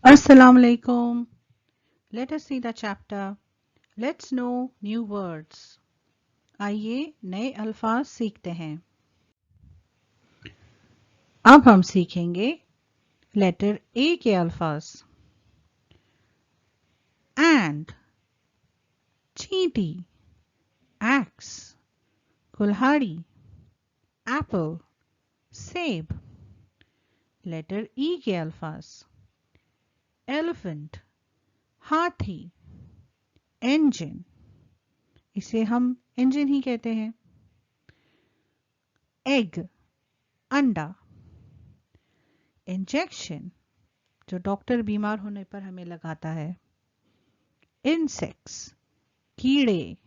Assalamu alaikum. Let us see the chapter. Let's know new words. आइए नए अल्फाज सीखते हैं। अब हम सीखेंगे लेटर ए के अल्फाज। एंड, चींटी, एक्स, कुल्हाड़ी, एप्पल, सेब। लेटर ई के अल्फाज। एलिफेंट, हाथी, इंजन, इसे हम इंजन ही कहते हैं। एग, अंडा। इंजेक्शन, जो डॉक्टर बीमार होने पर हमें लगाता है। इंसेक्ट्स, कीड़े।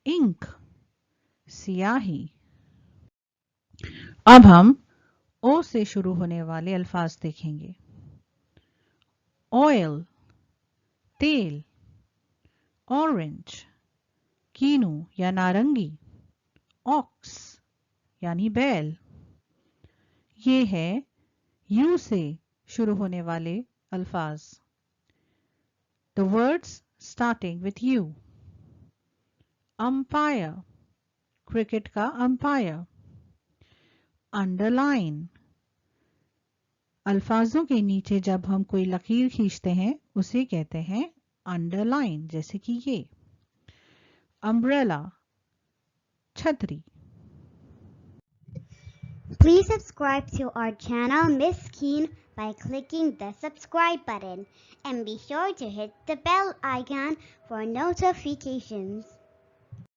इंक, सियाही। अब हम ओ से शुरू होने वाले अल्फाज देखेंगे। ऑयल, तेल। ऑरेंज, कीनू या नारंगी। ऑक्स यानी बैल। ये है यू से शुरू होने वाले अल्फाज। The words starting with you. Umpire, cricket का अंपायर। अंडरलाइन, अल्फाजों के नीचे जब हम कोई लकीर खींचते हैं उसे कहते हैं अंडरलाइन, जैसे कि ये। अम्ब्रेला, छतरी। Please subscribe to our channel Miss Keen by clicking the subscribe button and be sure to hit the bell icon for notifications.